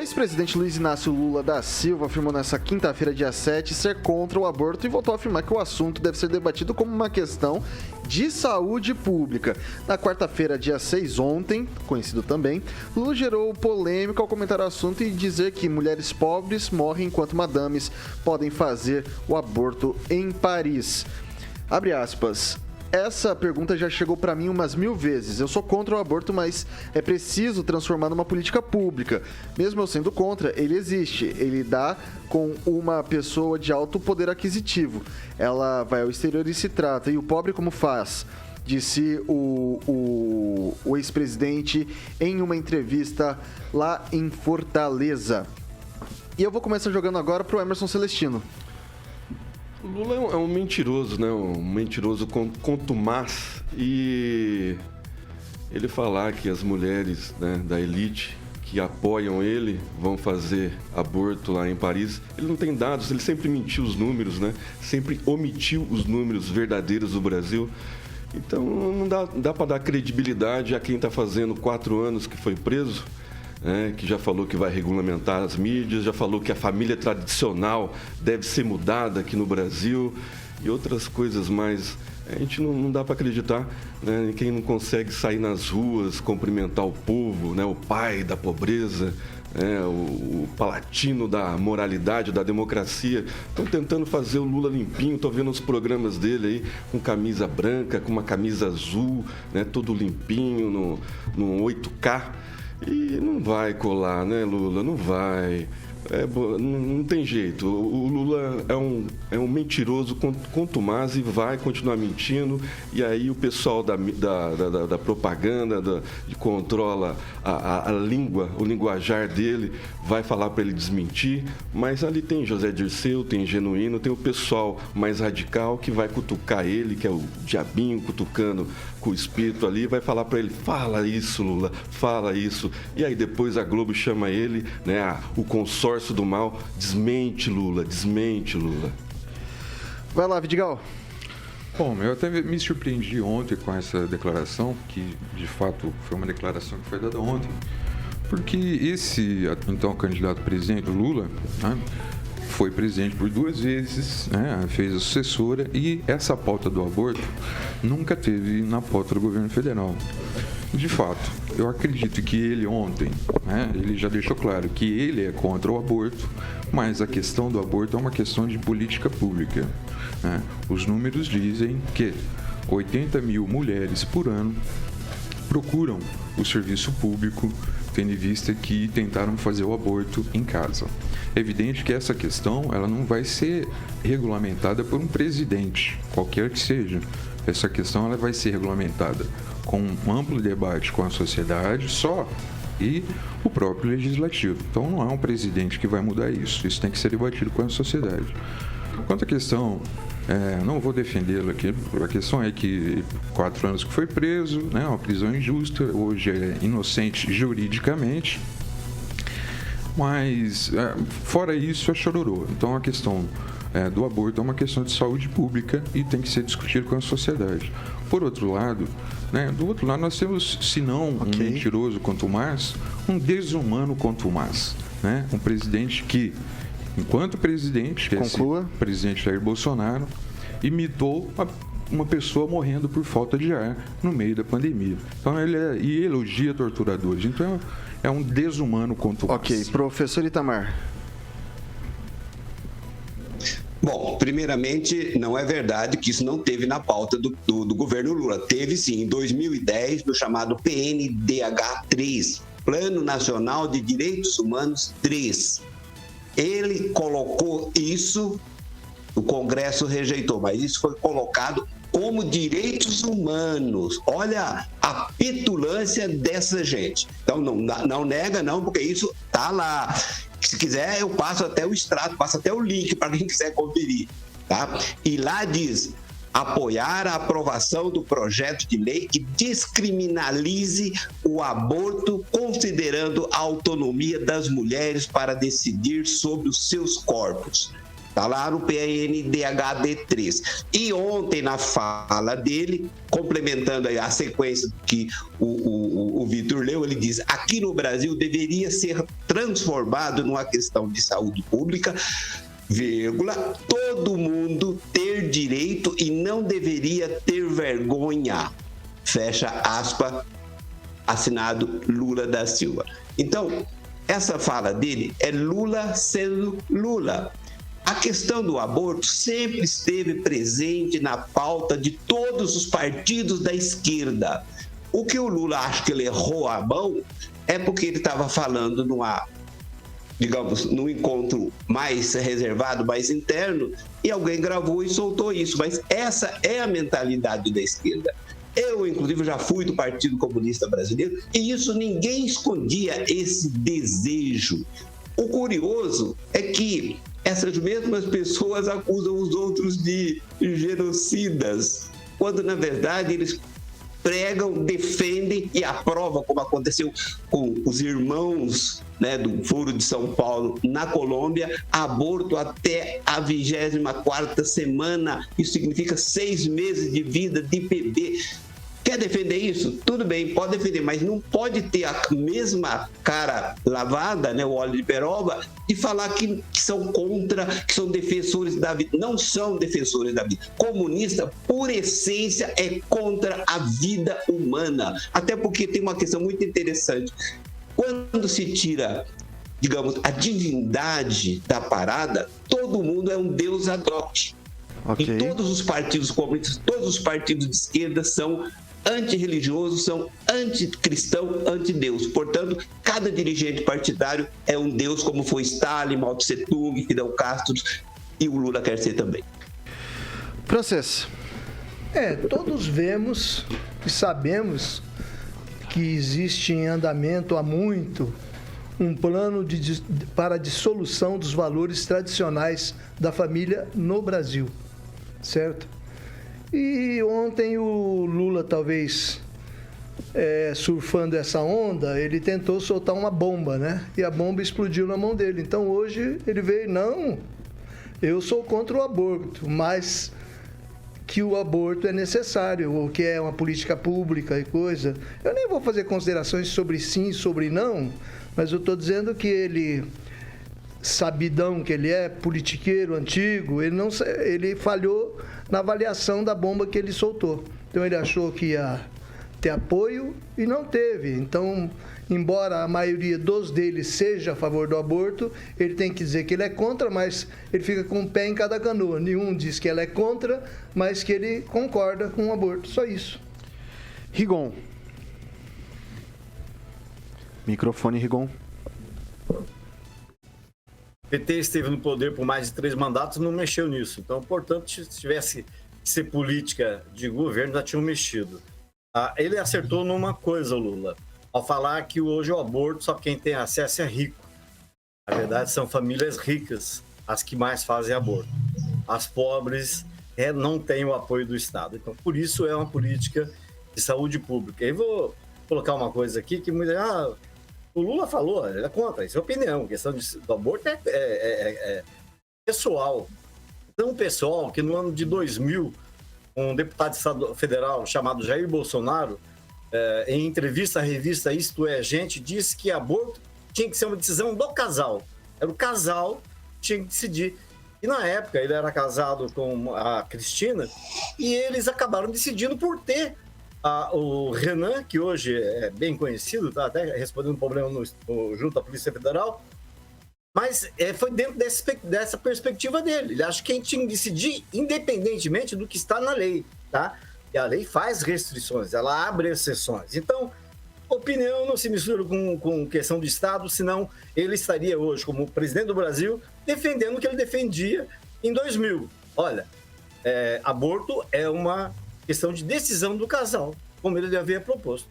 ex-presidente Luiz Inácio Lula da Silva afirmou nesta quinta-feira, dia 7, ser contra o aborto e voltou a afirmar que o assunto deve ser debatido como uma questão de saúde pública. Na quarta-feira, dia 6, ontem, conhecido também, Lula gerou polêmica ao comentar o assunto e dizer que mulheres pobres morrem enquanto madames podem fazer o aborto em Paris. Abre aspas. Essa pergunta já chegou para mim umas 1000 vezes. Eu sou contra o aborto, mas é preciso transformar numa política pública. Mesmo eu sendo contra, ele existe. Ele dá com uma pessoa de alto poder aquisitivo. Ela vai ao exterior e se trata. E o pobre como faz? Disse o ex-presidente em uma entrevista lá em Fortaleza. E eu vou começar jogando agora pro Emerson Celestino. O Lula é um mentiroso, né? Um mentiroso contumaz. E ele falar que as mulheres, né, da elite que apoiam ele vão fazer aborto lá em Paris, ele não tem dados, ele sempre mentiu os números, né? Sempre omitiu os números verdadeiros do Brasil. Então não dá para dar credibilidade a quem está fazendo 4 anos que foi preso. Que já falou que vai regulamentar as mídias, já falou que a família tradicional deve ser mudada aqui no Brasil e outras coisas mais. A gente não dá para acreditar, né, em quem não consegue sair nas ruas, cumprimentar o povo, né, o pai da pobreza, o palatino da moralidade, da democracia. Estão tentando fazer o Lula limpinho, estou vendo os programas dele aí com camisa branca, com uma camisa azul, né, todo limpinho, no 8K. E não vai colar, né, Lula? Não vai. Não tem jeito. O Lula é um mentiroso contumaz e vai continuar mentindo. E aí o pessoal da propaganda, que controla a língua, o linguajar dele, vai falar para ele desmentir. Mas ali tem José Dirceu, tem Genuíno, tem o pessoal mais radical que vai cutucar ele, que é o diabinho cutucando com o espírito ali, vai falar para ele, fala isso, Lula, fala isso. E aí depois a Globo chama ele, né, o consórcio do mal, desmente Lula. Vai lá, Vidigal. Bom, eu até me surpreendi ontem com essa declaração, que de fato foi uma declaração que foi dada ontem, porque esse, então, candidato presidente, Lula, né, foi presidente por 2 vezes, né, fez a sucessora, e essa pauta do aborto nunca teve na pauta do governo federal. De fato, eu acredito que ele ontem, né, ele já deixou claro que ele é contra o aborto, mas a questão do aborto é uma questão de política pública, né? Os números dizem que 80 mil mulheres por ano procuram o serviço público, tendo em vista que tentaram fazer o aborto em casa. É evidente que essa questão ela não vai ser regulamentada por um presidente, qualquer que seja. Essa questão ela vai ser regulamentada com um amplo debate com a sociedade só e o próprio legislativo. Então não é um presidente que vai mudar isso. Isso tem que ser debatido com a sociedade. Quanto à questão, não vou defendê-lo aqui, a questão é que 4 anos que foi preso, né, uma prisão injusta, hoje é inocente juridicamente, mas fora isso é chororô. Então a questão do aborto é uma questão de saúde pública e tem que ser discutido com a sociedade. Por outro lado, né, do outro lado nós temos, se não um mentiroso contumaz, um desumano contumaz, né? Um presidente que, enquanto presidente, que é o presidente Jair Bolsonaro, imitou uma pessoa morrendo por falta de ar no meio da pandemia. Então ele elogia torturadores. Então é um desumano contumaz. Ok, professor Itamar. Bom, primeiramente, não é verdade que isso não teve na pauta do governo Lula. Teve sim, em 2010, no chamado PNDH 3, Plano Nacional de Direitos Humanos 3. Ele colocou isso, o Congresso rejeitou, mas isso foi colocado como direitos humanos. Olha a petulância dessa gente. Então, não nega não, porque isso está lá. Se quiser, eu passo até o extrato, passo até o link para quem quiser conferir. Tá? E lá diz, apoiar a aprovação do projeto de lei que descriminalize o aborto, considerando a autonomia das mulheres para decidir sobre os seus corpos. Está lá no PNDHD3. E ontem, na fala dele, complementando aí a sequência que o Vitor leu, ele diz: aqui no Brasil deveria ser transformado numa questão de saúde pública, vírgula, todo mundo ter direito e não deveria ter vergonha. Fecha aspas, assinado Lula da Silva. Então, essa fala dele é Lula sendo Lula. A questão do aborto sempre esteve presente na pauta de todos os partidos da esquerda. O que o Lula acha que ele errou a mão é porque ele estava falando num encontro mais reservado, mais interno, e alguém gravou e soltou isso. Mas essa é a mentalidade da esquerda. Eu, inclusive, já fui do Partido Comunista Brasileiro e isso ninguém escondia esse desejo. O curioso é que essas mesmas pessoas acusam os outros de genocidas, quando, na verdade, eles pregam, defendem e aprovam, como aconteceu com os irmãos, né, do Foro de São Paulo, na Colômbia, aborto até a 24ª semana. Isso significa 6 meses de vida de bebê. Quer defender isso? Tudo bem, pode defender, mas não pode ter a mesma cara lavada, né, o óleo de peroba, de falar que são contra, que são defensores da vida. Não são defensores da vida. Comunista, por essência, é contra a vida humana. Até porque tem uma questão muito interessante. Quando se tira, digamos, a divindade da parada, todo mundo é um deus ad hoc. Okay. E todos os partidos comunistas, todos os partidos de esquerda são antirreligiosos, são anticristão, antideus. Portanto, cada dirigente partidário é um deus, como foi Stalin, Mao Tse Tung, Fidel Castro, e o Lula quer ser também. Processo. Todos vemos e sabemos que existe em andamento há muito um plano para a dissolução dos valores tradicionais da família no Brasil, certo? E ontem o Lula, talvez surfando essa onda, ele tentou soltar uma bomba, né? E a bomba explodiu na mão dele. Então hoje ele veio, não, eu sou contra o aborto, mas que o aborto é necessário, ou que é uma política pública e coisa. Eu nem vou fazer considerações sobre sim, sobre não, mas eu estou dizendo que ele, sabidão que ele é, politiqueiro antigo, ele falhou na avaliação da bomba que ele soltou. Então ele achou que ia ter apoio e não teve. Então, embora a maioria dos deles seja a favor do aborto, ele tem que dizer que ele é contra, mas ele fica com um pé em cada canoa. Nenhum diz que ela é contra, mas que ele concorda com o aborto. Só isso. Rigon. Microfone, Rigon. O PT esteve no poder por mais de 3 mandatos e não mexeu nisso. Então, portanto, se tivesse que ser política de governo, já tinham mexido. Ele acertou numa coisa, o Lula, ao falar que hoje o aborto, só quem tem acesso é rico. Na verdade, são famílias ricas as que mais fazem aborto. As pobres não têm o apoio do Estado. Então, por isso é uma política de saúde pública. E vou colocar uma coisa aqui que muita o Lula falou, ele é contra, isso é opinião. A questão do aborto é pessoal. Então, pessoal, que no ano de 2000, um deputado federal chamado Jair Bolsonaro, em entrevista à revista Isto É Gente, disse que aborto tinha que ser uma decisão do casal. Era o casal que tinha que decidir. E na época, ele era casado com a Cristina, e eles acabaram decidindo por ter o Renan, que hoje é bem conhecido, tá até respondendo um problema junto à Polícia Federal, mas foi dentro dessa perspectiva dele. Ele acha que quem tinha que decidir independentemente do que está na lei, tá? E a lei faz restrições, ela abre exceções. Então, opinião não se mistura com questão de Estado, senão ele estaria hoje, como presidente do Brasil, defendendo o que ele defendia em 2000. Olha, aborto é uma questão de decisão do casal, como ele havia proposto.